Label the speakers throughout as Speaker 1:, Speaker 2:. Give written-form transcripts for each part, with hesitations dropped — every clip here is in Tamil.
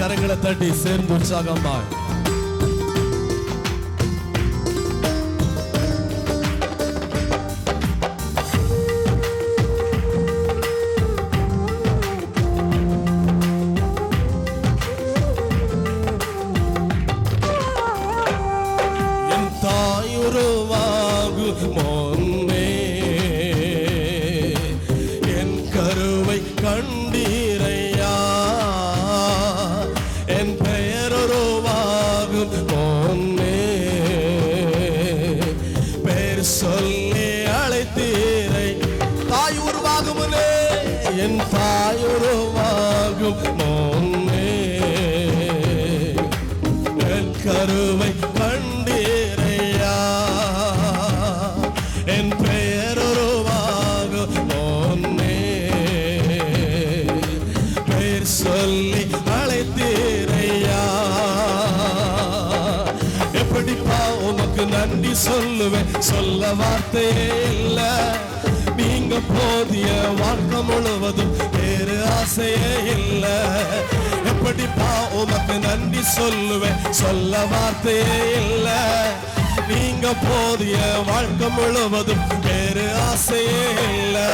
Speaker 1: கரங்களை தட்டி சேர்ந்து உற்சாகமாய் முன்னே என் கருவை கண்டீரையா, என் பெயருருவாகும் முன்னே பெயர் சொல்லி அழைத்தீரை. தாய் உருவாகும் முன்னே, என் தாய் உருவாகும் முன்னே என் கருவை கண்டீரையா, என் பெயருருவாகும் முன்னே பெயர் சொல்லி அழைத்தீரையா. எப்படிப்பா உனக்கு நன்றி சொல்லுவேன், சொல்ல வார்த்தையே இல்லை. நீங்க போதிய வாழ்க்கை முழுவதும் வேறு ஆசையே இல்லை. எப்படிப்பா உனக்கு நன்றி சொல்லுவேன், சொல்ல வார்த்தையே இல்லை. நீங்க போதிய வாழ்க்கை முழுவதும் வேறு ஆசையே இல்லை.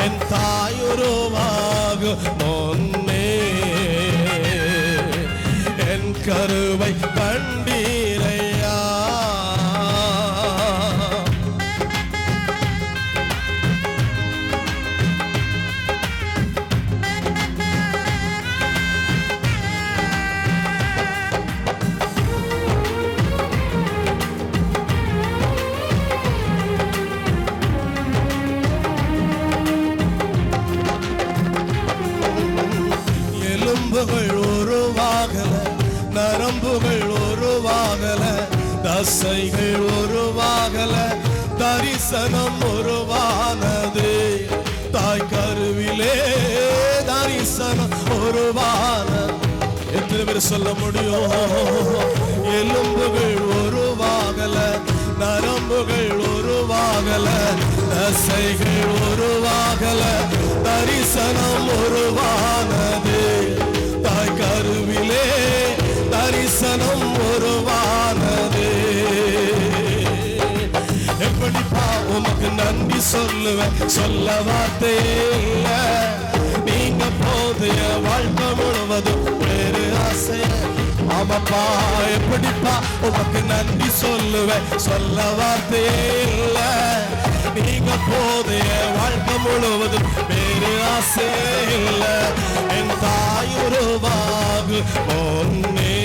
Speaker 1: என் தாயுருவாகும் முன்னே என் கருவை கண்டீரையா. எலும்புகள் உருவாகல, நரம்புகள் உருவாகல, தசைகள் உருவாகல, தரிசனம் உருவானது. தாய் கருவிலே தரிசனம் உருவானது. எத்தனை பேர் சொல்ல முடியும்? எலும்புகள் உருவாகல, நரம்புகள் உருவாகல, தசைகள் உருவாகல, தரிசனம் உருவானது. தாய் கருவிலே தரிசனம் உருவானது. எப்படிப்பா உமக்கு நன்றி சொல்லுவேன், சொல்ல வார்த்தையே இல்லை. நீங்க போதைய வாழ்க்கை முழுவதும் வேறு ஆசை. ஆமாப்பா, எப்படிப்பா உமக்கு நன்றி சொல்லுவேன், சொல்ல வார்த்தையே இல்லை. நீங்க போதைய வாழ்க்கை முழுவதும் வேறு ஆசை இல்லை. என் தாயுருவாகும் முன்னே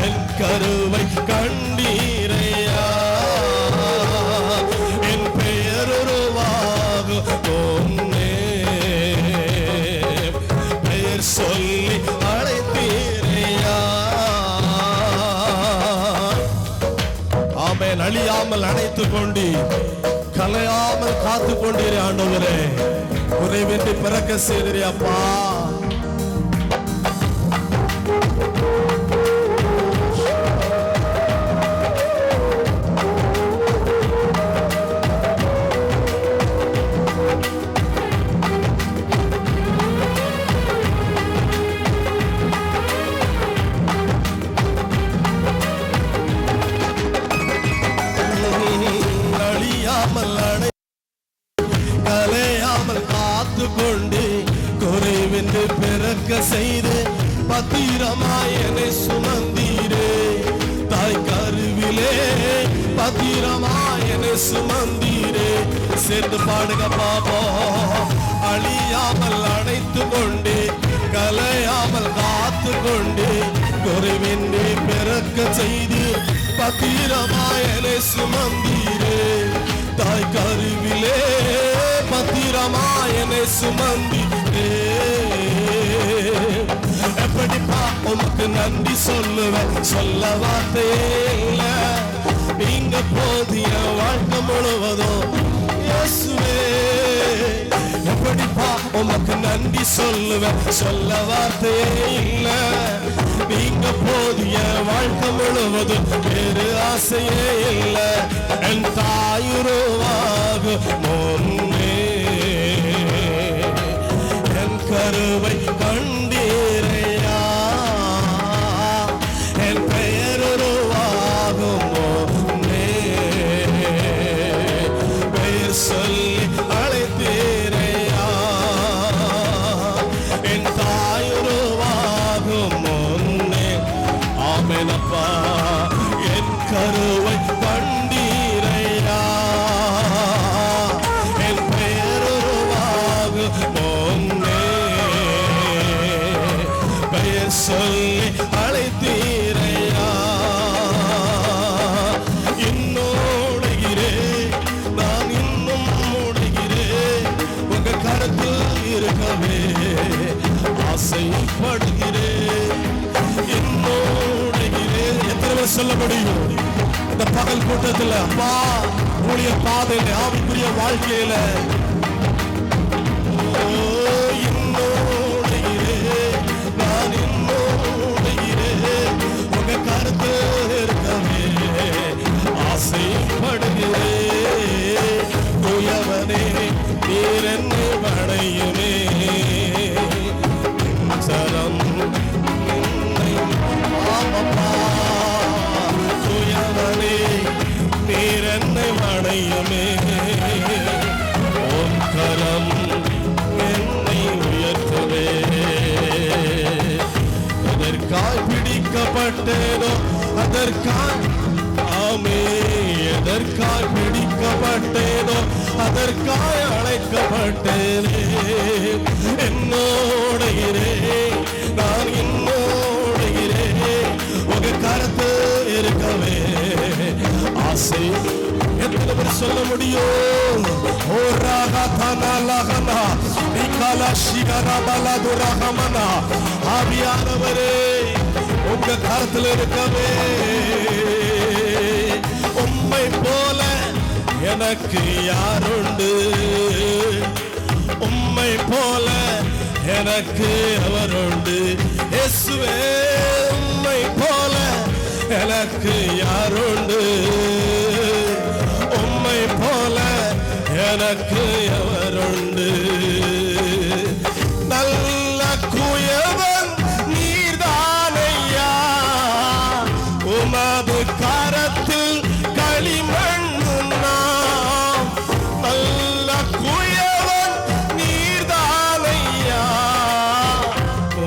Speaker 1: என் கருவை கண்டீரையா, என் பெயருருவாகும் முன்னே பெயர் சொல்லி அழைத்தீரையா. ஆமென். அழியாமல் அணைத்துக் கொண்டு கலையாமல் காத்து கொண்டீரே ஆண்டவரே, குறைவின்றி பிறக்க செய்தீரே அப்பா. கலையாமல் காத்து கொண்டு குறைவின்றி பிறக்க செய்து பத்திரமாய் என்னை சுமந்தீரே. தாய் கருவிலே பத்திரமாய் என்னை சுமந்தீரே. சேர்ந்து பாடுங்க பாப்போம். அழியாமல் அணைத்து கொண்டு கலையாமல் காத்து கொண்டு குறைவின்றி பிறக்க செய்து பத்திரமாய் என்னை சுமந்தீரே. தாய் கருவிலே பத்திரமாய் என்னை சுமந்தீரே. எப்படிப்பா உமக்கு நன்றி சொல்லுவேன், சொல்ல வார்த்தையே இல்லை. நீங்க போதிய வாழ்க்கை முழுவதும் இயேசுவே. எப்படிப்பா உமக்கு நன்றி சொல்லுவேன், சொல்ல வார்த்தையே இல்லை. நீங்க போதிய வாழ்க்கை முழுவதும் வேறு ஆசையே இல்லை. என் தாயுருவாகும் முன்னே என் கருவை கண்டீரையா, சொல்லி அழைத்தீரையா. என் தாயுருவாகும் முன்னே ஆமெனப்பா என் கருவை கண்டீரையா. என் பெயருருவாகும் முன்னே பெயர் சொல்லி அழைத்தீரையா. இன்னோடுகிறேன் நான் இன்னும் மூடுகிறேன் உங்க கருத்தில் இருக்கவே ஆசைப்படுகிறேன். இன்னோடுகிறேன் எத்தனை பேர் சொல்ல முடியும் இந்த பகல் கூட்டத்தில்? அப்பா ஊழிய பாதையில ஆவிக்குரிய வாழ்க்கையில இன்னோடுகிறேன் நான் இன்னோடுகிறேன் உங்க கருத்து இருக்கவே ஆசைப்படுகிறேன். தூயவனே நீர் என்னை வணையுமே சரம் என்னை ஆமப்பா. தூயவனே நீர் என்னை வணையுமே ஓம் கரம் என்னை உயர்த்தவே. எதற்காய் பிடிக்கப்பட்டேனோ அதற்காய் ஆமே, எதற்காய் பிடிக்கப்பட்டேனோ அதற்காய் அழைக்கப்பட்டேனே. என்னோடுகிறேன் நான் இன்னோடுகிறேன் உங்க கருத்து இருக்கவே ஆசை. எத்தனை பேர் சொல்ல முடியும்? ஓ ராகதனா லகனா நிகலா ஷிகரா பலது ரஹமனா. ஆவியானவரே உங்க கருத்தில் இருக்கவே உம்மை போல எனக்கு யாருண்டு? உம்மை போல எனக்கு அவருண்டு. இயேசுவே உம்மை போல எனக்கு யாருண்டு? உம்மை போல எனக்கு எவருண்டு? நல்ல குயவன் நீர்தானையா, உமது கரத்தில் களிமண்ணு நாம். நல்ல குயவன் நீர்தானையா,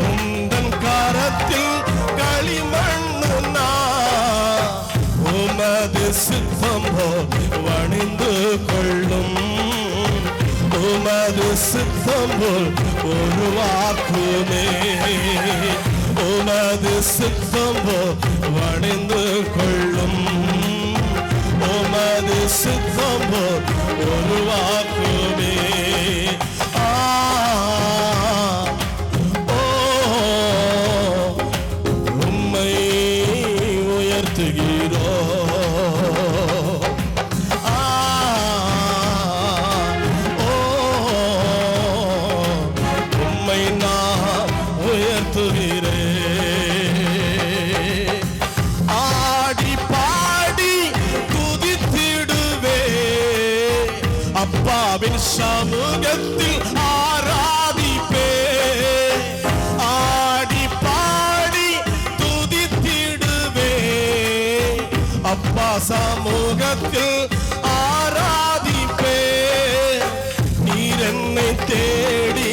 Speaker 1: உந்தன் கரத்தில் களிமண்ணு நாம். உமது சித்தம் வணிந்து கொள்ளும், உமது சித்தம் உருவாக்குமே. உமது சித்தம் வணிந்து கொள்ளும், உமது சித்தம் உருவாக்குமே. உம்மை உயர்த்துகிறோ. உம்மை நான் உயர்த்துகிறேன். ஆடி பாடி துதித்திடுவே அப்பாவின் சமூகத்தில் ஆராதிப்பே. ஆடி பாடி துதித்திடுவே அப்பா சமூகத்தில் ஆராதிப்பே. நீர் என்னை தேடி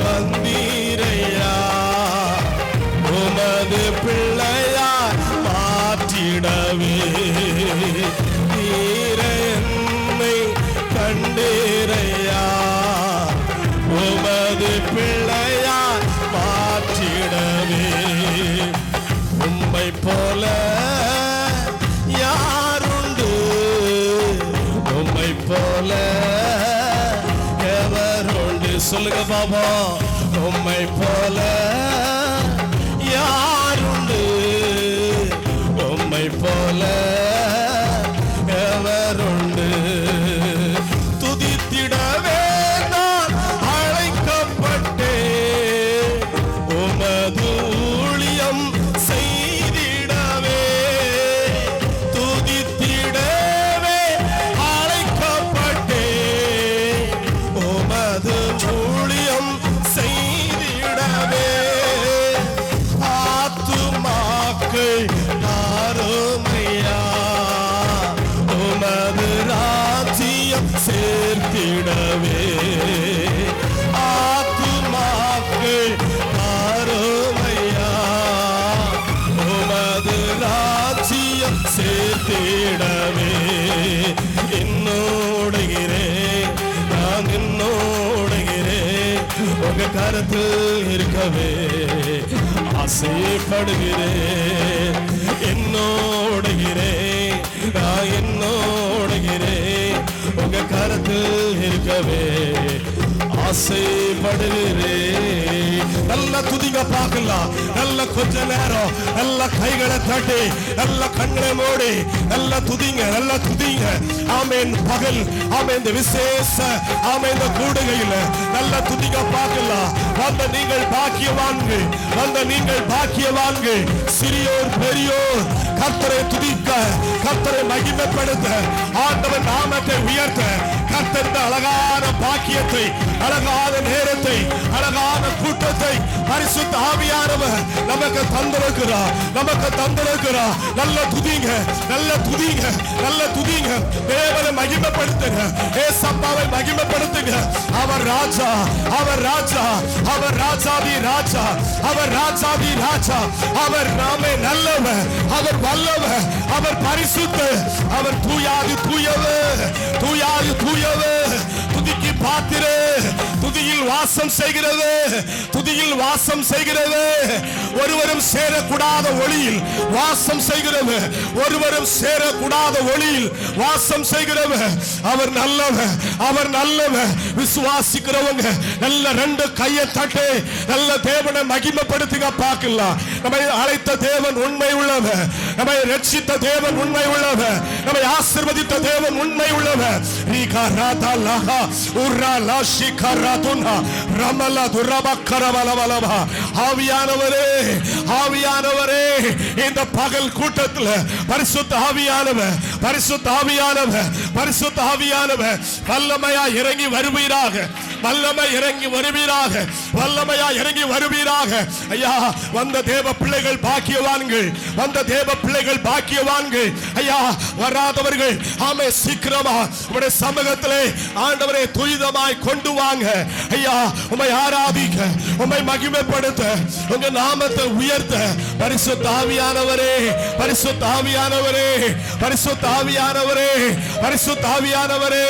Speaker 1: வந்தீரையா, உமது பிள்ளையா மாற்றிடவே. நீர் என்னை கண்டீரையா, உமது பிள்ளையா மாற்றிடவே. உம்மை போல யாருண்டு? உம்மை போல எவருண்டு? சொல்லுங்க பாபா. உம்மை போல யாருண்டு? உம்மை போல எவருண்டு? துதித்திடவே நான் அழைக்கப்பட்டேன், உமது ஊழியம் செய்திடவே. துதித்திடவே அழைக்கப்பட்டேன், உமது ஊழியம் செய்திடவே. சேர்த்திடவே ஆத்துமாக்கள் அருமையா உமது ராஜ்யம் சேர்த்திடவே என்னோடுகிறேன் நான் என்னோடுகிறேன் உங்க கருத்தில் இருக்கவே ஆசைப்படுகிறேன் என்னோடுகிறேன் நான் என்னோடுகிறேன் உங்க கருத்தில் இருக்கவே ஆசைப்படுகிறேன். நல்ல துதிங்க பார்க்கலாம். நல்ல கொஞ்ச நேரம் நல்ல கைகளை தட்டி நல்ல கண்ணை மூடி நல்ல துதிங்க நல்ல துதிங்க. ஆமென். பகல் ஆமென் இந்த விசேஷ ஆமென் இந்த கூடுகையில் நல்ல துதிங்க பார்க்கலாம். வந்த நீங்கள் பாக்கியவான்கள் வந்த நீங்கள் பாக்கியவான்கள். சிறியோர் பெரியோர் கர்த்தரை துதிக்க கர்த்தரை மகிமைப்படுத்த ஆண்டவன் நாமத்தை உயர்த்த கர்த்தர் அழகான பாக்கியத்தை அழகான நேரத்தை அழகான கூட்டத்தை பரிசுத்த ஆவியானவர் நமக்கு தந்திருக்கிறார் நமக்கு தந்திருக்கிறார். நல்ல துதிங்க நல்ல துதிங்க நல்ல துதிங்க. தேவனை மகிமைப்படுத்துங்க. ஏசப்பாவை மகிமைப்படுத்துங்க. அவர் ராஜா அவர் ராஜா அவர் ராஜாதி ராஜா அவர் ராஜாதி ராஜா. அவர் நாமே நல்லவர் அவர் வல்லவர் அவர் பரிசுத்த அவர் தூயாதி தூயவர் தூயாதி தூயவர். துதிக்கு பாத்திரே துதியில் வாசம் செய்கிறது துதியில் வாசம் செய்கிறது. ஒருவரும் சேரக்கூடாத ஒளியில் வாசம் செய்கிறது ஒருவரும் சேரக்கூடாத ஒளியில் வாசம் செய்கிறது. அவர் நல்லவர் அவர் நல்லவர். விசுவாசிக்கிறவங்க நல்ல ரெண்டு கையை தட்டி நல்ல தேவனை மகிமைப்படுத்துங்க பார்க்கலாம். நம்மை அழைத்த தேவன் உண்மை உள்ளவர் நம்மை ரட்சித்த தேவன் உண்மை உள்ளவர் நம்மை ஆசீர்வதித்த தேவன் உண்மை உள்ளவர். ரீகா ராதா லஹா உர்ரா லாஷி கராதுனா ரமலா துரபக்கரவலவலவா. ஆவியானவரே ஆவியானவரே இந்த பகல் கூட்டத்தில் பரிசுத்த ஆவியானவர் பரிசுத்த ஆவியானவர் பரிசுத்த ஆவியானவர் வல்லமையா இறங்கி வருவீராக வல்லமை இறங்கி வருவீராக வல்லமையா இறங்கி வருவீராக. ஐயா வந்த தேவ பிள்ளைகள் பாக்கியவான்கள் வந்த தேவ பிள்ளைகள் பாக்கியவான்கள். ஐயா வராதவர்கள் ஆமே சீக்கிரமா உம்முடைய சமூகத்திலே ஆண்டவரே துரிதமாய் கொண்டு வாங்க. ஐயா உம்மை ஆராதிக்க உம்மை மகிமைப்படுத்த உங்க நாமத்தை உயர்த்த பரிசுத்த ஆவியானவரே பரிசுத்த ஆவியானவரே பரிசுத்த ஆவியானவரே பரிசுத்த ஆவியானவரே.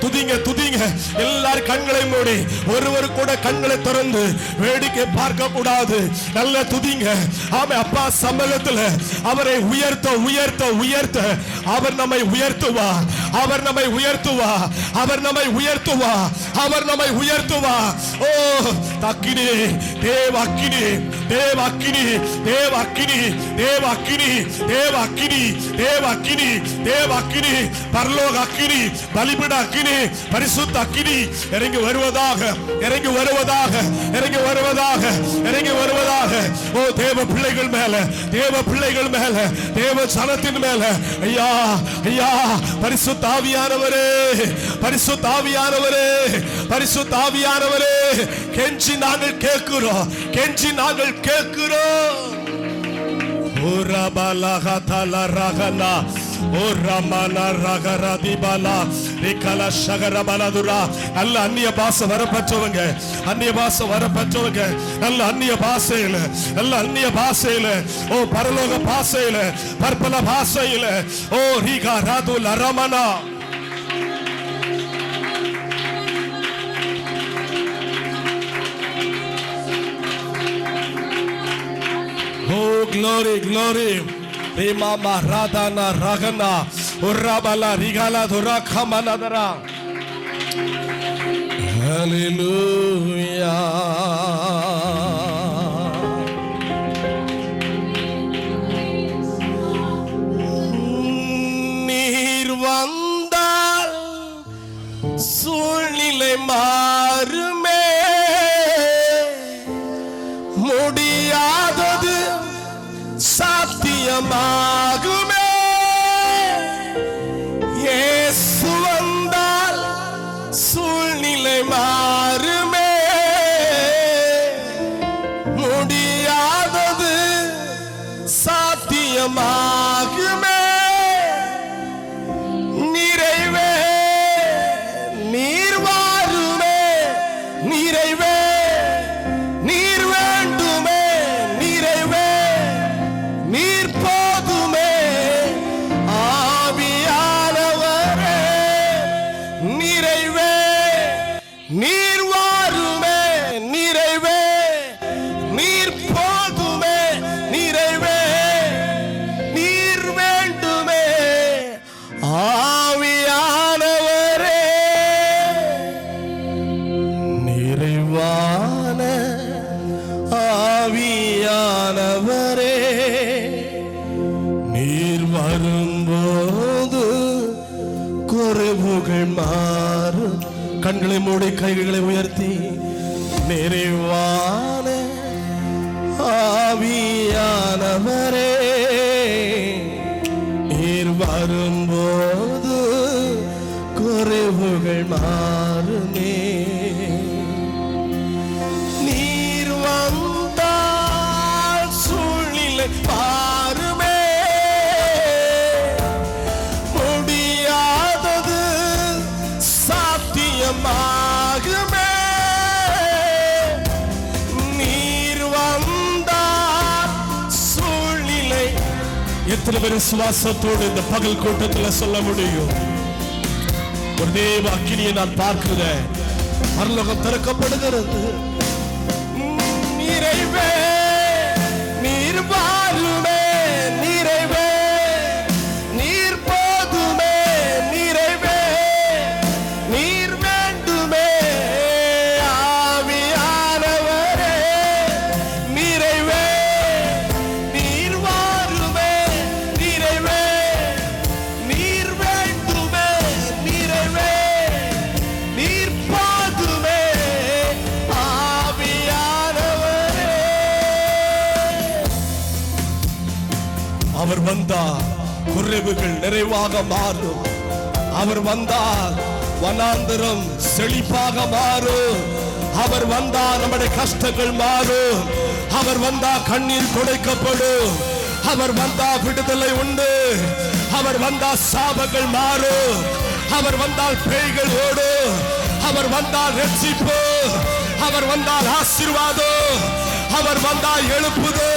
Speaker 1: துதிங்க துதிங்க. எல்லாரும் கண்களை மூடி ஒருவர் கூட கண்களை திறந்து வேடிக்கை பார்க்க கூடாது. நல்ல துதிங்க. ஆமே அப்பா சமூகத்தில் அவரை உயர்த்த உயர்த்த உயர்த்த அவர் நம்மை உயர்த்துவா அவர் நம்மை உயர்த்துவா அவர் நம்மை உயர்த்துவா அவர் நம்மை உயர்த்துவா. ஓ தக்கினி தேவ அக்கினி தேவ அக்கினி தேவ அக்கினி தேவ அக்கினி தேவ அக்கினி தேவ அக்கினி தேவ அக்கினி பரலோக அக்கினி பலிபீட அக்கினி பரிசுத்த அக்கினி இறங்கி வருவதாக இறங்கி வருவதாக இறங்கி வருவதாக இறங்கி வருவதாக. ஓ தேவ பிள்ளைகள் மேல தேவ பிள்ளைகள் மேல தேவ ஜனத்தின் மேல ஐயா ஐயா பரிசுத்த ஆவியானவரே பரிசுத்த ஆவியானவரே பரிசுத்த ஆவியானவரே. கெஞ்சி நாங்கள் கேட்கிறோம் கெஞ்சி நாங்கள் கேட்கிறோம். ஓ ரபலஹதல ரகனா ஓ ரமன ரகரதிபலா ரிகல ஷகரபலதுரா. நல்ல அந்நிய பாஷை வரப்பட்டவங்க அந்நிய பாஷை வரப்பட்டவங்க நல்ல அந்நிய பாஷையில நல்ல அந்நிய பாஷையில ஓ பரலோக பாஷையில பற்பல பாஷையில ஓ ரிகா ராதுல ரமனா. Oh glory glory. Rima maradana ragana urabala rigala durakhamanadara. Hallelujah. நீர் வந்தால் சூழ்நிலை மாறுமே முடியாதது சாத்தியமாகுமே. இயேசு வந்தால் சூழ்நிலை மாறுமே முடியாதது சாத்தியமாகுமே. நிறைவே நீர் நீர் வாருமே நிறைவே, நீர் போதுமே நிறைவே, நீர் வேண்டுமே ஆவியானவரே. நிறைவான ஆவியானவரே, நீர் வரும்போது குறைவுகள் மாறும். கண்களை மூடி கைகளை உயர்த்தி, நிறைவான ஆவியானவரே, நீர் வரும்போது குறைவுகள் மாறுமே. நீர் வந்தால் சூழ்நிலை மாறுமே, முடியாதது சாத்தியமாகுமே. நீர் வந்தால் சூழ்நிலை. எத்தனை பேர் விசுவாசத்தோடு இந்த பகல் கூட்டத்தில் சொல்ல முடியும்? ஒரு தேவ அக்கினியை நான் பார்க்கிறேன். பரலோகம் திறக்கப்படுகிறது. நிறைவே நீர் வாருமே நிறைவே, நீர் போதுமே நிறைவே, நீர் வேண்டுமே ஆவியானவரே. நிறைவே நீர் வாருமே நிறைவே, நீர் வேண்டுமே நிறைவே, நீர் போதுமே ஆவியானவரே. அவர் வந்தால் குறைவுகள் நிறைவாக மாறும். அவர் வந்தால் வனாந்தரம் செழிப்பாக மாறும். அவர் வந்தால் நம்முடைய கஷ்டங்கள் மாறும். அவர் வந்தால் கண்ணீர் துடைக்கப்படும். அவர் வந்தால் விடுதலை உண்டு. அவர் வந்தால் சாபங்கள் மாறும். அவர் வந்தால் பேய்கள் ஓடும். அவர் வந்தால் ரட்சிப்பு. அவர் வந்தால் ஆசீர்வாதம். அவர் வந்தால் எழுப்புது.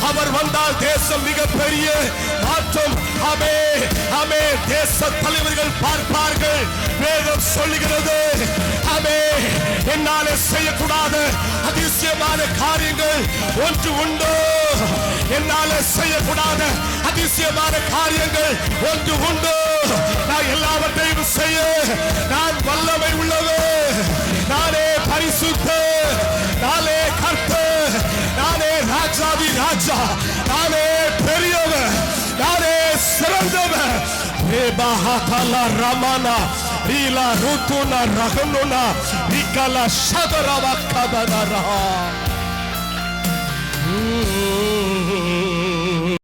Speaker 1: அவர் வந்தால் தேசம் மிகப்பெரிய மாற்றம். ஆமே ஆமே, தேச தலைவர்கள் பார்ப்பார்கள். வேதம் சொல்லுகிறது, ஆமே, என்னாலே செய்யக்கூடாத அதிசயமான காரியங்கள் ஒன்று உண்டு. என்னாலே செய்யக்கூடாத அதிசயமான காரியங்கள் ஒன்று உண்டு. நான் எல்லாவற்றையும் செய்ய நான் வல்லமை உள்ளவர். நானே பரிசுத்த, நானே கர்த்தர், நானே ராஜாதி ராஜா, நானே பெரியவர், நானே சிறந்தவர். ரேபாஹாலா ரமனா ரீலா ருத்துனா ரகனுனா ரிகலா ஷதரவ கதரா.